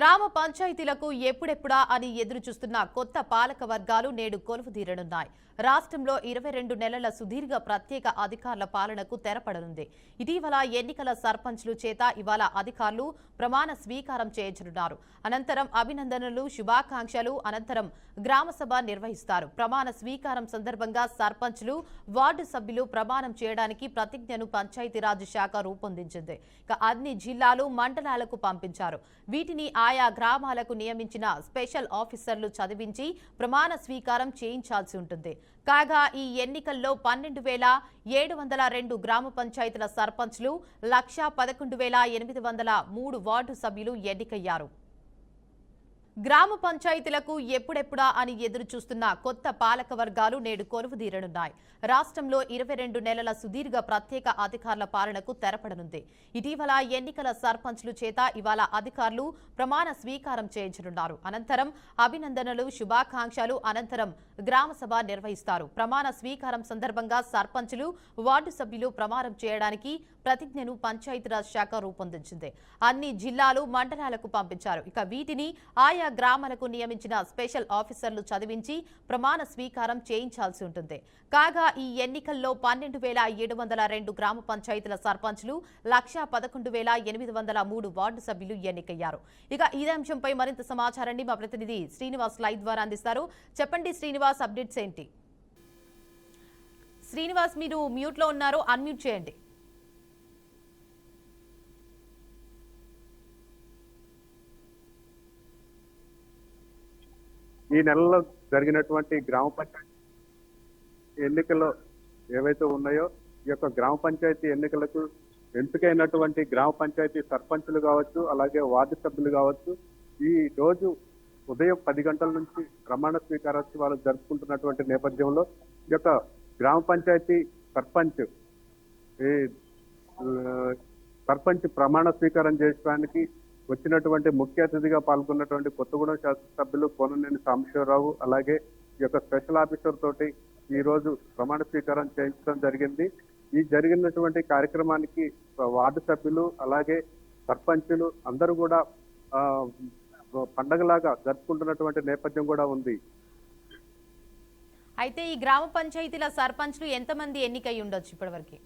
గ్రామ పంచాయతీలకు ఎప్పుడెప్పుడా అని ఎదురు చూస్తున్న కొత్త పాలక వర్గాలు నేడు కొలువుదీరనున్నాయి. రాష్ట్రంలో 22 నెలల సుదీర్ఘ ప్రత్యేక అధికారుల పాలనకు తెరపడనుంది. ఇటీవల ఎన్నికల సర్పంచ్లు చేత ఇవాళ అధికారులు ప్రమాణ స్వీకారం చేయించనున్నారు. అనంతరం అభినందనలు, శుభాకాంక్షలు అనంతరం గ్రామసభ నిర్వహిస్తారు. ప్రమాణ స్వీకారం సందర్భంగా సర్పంచ్లు, వార్డు సభ్యులు ప్రమాణం చేయడానికి ప్రతిజ్ఞను పంచాయతీరాజ్ శాఖ రూపొందించింది. అన్ని జిల్లాలు, మండలాలకు పంపించారు. వీటిని ఆయా గ్రామాలకు నియమించిన స్పెషల్ ఆఫీసర్లు చదివించి ప్రమాణ స్వీకారం చేయించాల్సి ఉంటుంది. కాగా ఈ ఎన్నికల్లో 12,702 గ్రామ పంచాయతీల సర్పంచ్లు, 1,11,803 వార్డు సభ్యులు ఎన్నికయ్యారు. గ్రామ పంచాయతీలకు ఎప్పుడెప్పుడా అని ఎదురు చూస్తున్న కొత్త పాలక వర్గాలు నేడు కొలువుదీరనున్నాయి. రాష్ట్రంలో 22 నెలల సుదీర్ఘ ప్రత్యేక అధికారుల పాలనకు తెరపడనుంది. ఇటీవల ఎన్నికల సర్పంచ్లు చేత ఇవాళ అధికారులు ప్రమాణ స్వీకారం చేయించనున్నారు. అనంతరం అభినందనలు, శుభాకాంక్షలు అనంతరం గ్రామసభ నిర్వహిస్తారు. ప్రమాణ స్వీకారం సందర్భంగా సర్పంచ్లు, వార్డు సభ్యులు ప్రమాణం చేయడానికి ప్రతిజ్ఞను పంచాయతీరాజ్ శాఖ రూపొందించింది. అన్ని జిల్లాలు, మండలాలకు పంపించారు. వీటిని ఆయా గ్రామాలకు నియమించిన స్పెషల్ ఆఫీసర్లు చదివించి ప్రమాణ స్వీకారం చేయించాల్సి ఉంటుంది. కాగా ఈ ఎన్నికల్లో 12,702 గ్రామ పంచాయతీల సర్పంచ్లు, 1,11,803 వార్డు సభ్యులు ఎన్నికయ్యారు. ఇదే అంశంపై మరింత సమాచారాన్ని మా ప్రతినిధి శ్రీనివాస్ లైవ్ ద్వారా అందిస్తారు. చెప్పండి శ్రీనివాస్, అప్డేట్స్ ఏంటి? శ్రీనివాస్, మీరు మ్యూట్ లో ఉన్నారు, అన్మ్యూట్ చేయండి. ఈ నెలలో జరిగినటువంటి గ్రామ పంచాయతీ ఎన్నికల్లో ఏవైతే ఉన్నాయో ఈ యొక్క గ్రామ పంచాయతీ ఎన్నికలకు ఎంపికైనటువంటి గ్రామ పంచాయతీ సర్పంచులు కావచ్చు, అలాగే వార్డు సభ్యులు కావచ్చు, ఈ రోజు ఉదయం 10 గంటల నుంచి ప్రమాణ స్వీకారోత్సవాలు జరుపుకుంటున్నటువంటి నేపథ్యంలో ఈ యొక్క గ్రామ పంచాయతీ సర్పంచ్ ప్రమాణ స్వీకారం చేయడానికి వచ్చినటువంటి ముఖ్య అతిథిగా పాల్గొన్నటువంటి కొత్తగూడెం శాసనసభ్యులు కోననేని సాంబశివరావు, అలాగే ఈ యొక్క స్పెషల్ ఆఫీసర్ తోటి ఈ రోజు ప్రమాణ స్వీకారం చేయించడం జరిగింది. ఈ జరిగినటువంటి కార్యక్రమానికి వార్డు సభ్యులు, అలాగే సర్పంచులు అందరూ కూడా పండగలాగా జరుపుకుంటున్నటువంటి నేపథ్యం కూడా ఉంది. అయితే ఈ గ్రామ పంచాయతీల సర్పంచ్లు ఎంతమంది ఎన్నికై ఉండొచ్చు ఇప్పటివరకు?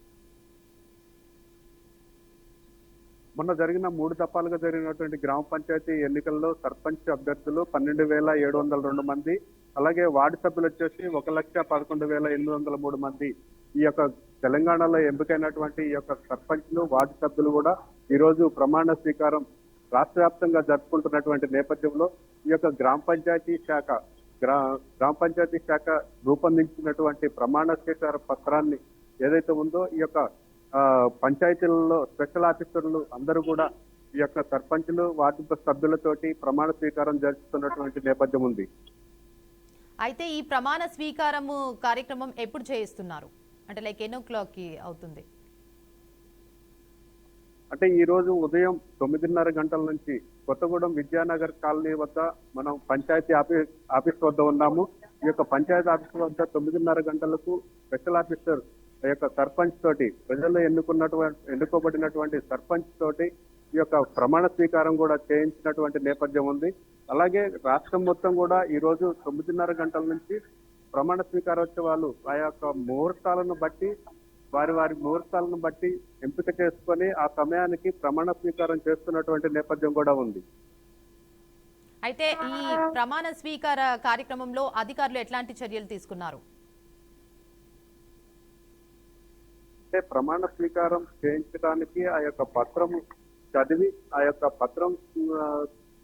మొన్న జరిగిన 3 దఫాలుగా జరిగినటువంటి గ్రామ పంచాయతీ ఎన్నికల్లో సర్పంచ్ అభ్యర్థులు 12,702 మంది, అలాగే వార్డు సభ్యులు వచ్చేసి 1,11,803 మంది. ఈ యొక్క తెలంగాణలో ఎంపికైనటువంటి ఈ యొక్క సర్పంచ్లు, వార్డు సభ్యులు కూడా ఈ రోజు ప్రమాణ స్వీకారం రాష్ట్ర వ్యాప్తంగా జరుపుకుంటున్నటువంటి నేపథ్యంలో ఈ యొక్క గ్రామ పంచాయతీ శాఖ రూపొందించినటువంటి ప్రమాణ స్వీకార పత్రాన్ని ఏదైతే ఉందో ఈ యొక్క పంచాయతీలలో స్పెషల్ ఆఫీసర్లు అందరూ కూడా ఈ యొక్క సర్పంచులు, వార్డు సభ్యులతోటి ప్రమాణ స్వీకారం జరుపుతున్నటువంటి నేపథ్యం ఉంది. అయితే ఈ ప్రమాణ స్వీకారము కార్యక్రమం ఎప్పుడు చేయిస్తున్నారు? అంటే ఎన్నో క్లాక్కి అవుతుంది? అంటే ఈ రోజు ఉదయం 9:30 గంటల నుంచి కొత్తగూడెం విద్యానగర్ కాలనీ వద్ద మనం పంచాయతీ ఆఫీస్ వద్ద ఉన్నాము. ఈ యొక్క పంచాయతీ ఆఫీస్ వద్ద 9:30 గంటలకు స్పెషల్ ఆఫీసర్ ఈ యొక్క సర్పంచ్ తోటి, ప్రజల్లో ఎన్నుకోబడినటువంటి సర్పంచ్ తోటి ఈ యొక్క ప్రమాణ స్వీకారం కూడా చేయించినటువంటి నేపథ్యం ఉంది. అలాగే రాష్ట్రం మొత్తం కూడా ఈ రోజు 9:30 గంటల నుంచి ప్రమాణ స్వీకారోత్సవాలు ఆ యొక్క ముహూర్తాలను బట్టి వారి ముహూర్తాలను బట్టి ఎంపిక చేసుకొని ఆ సమయానికి ప్రమాణ స్వీకారం చేస్తున్నటువంటి నేపథ్యం కూడా ఉంది. అయితే ఈ ప్రమాణ స్వీకార కార్యక్రమంలో అధికారులు ఎట్లాంటి చర్యలు తీసుకున్నారు? ప్రమాణ స్వీకారం చేయించడానికి ఆ యొక్క పత్రం చదివి ఆ యొక్క పత్రం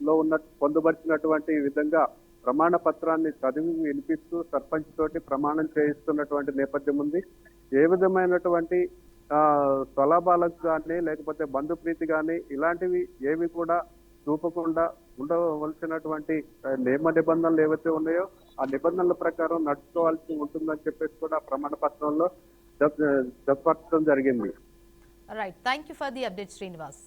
లో పొందుపరిచినటువంటి విధంగా ప్రమాణ పత్రాన్ని చదివి వినిపిస్తూ సర్పంచ్ తోటి ప్రమాణం చేయిస్తున్నటువంటి నేపథ్యం ఉంది. ఏ విధమైనటువంటి స్వలాభాలకు కానీ లేకపోతే బంధుప్రీతి కానీ ఇలాంటివి ఏవి కూడా చూపకుండా ఉండవలసినటువంటి నియమ నిబంధనలు ఏవైతే ఉన్నాయో ఆ నిబంధనల ప్రకారం నడుచుకోవాల్సి ఉంటుందని చెప్పేసి కూడా ప్రమాణ పత్రంలో చెప్పడం జరిగింది. Right, thank you for the update Srinivas.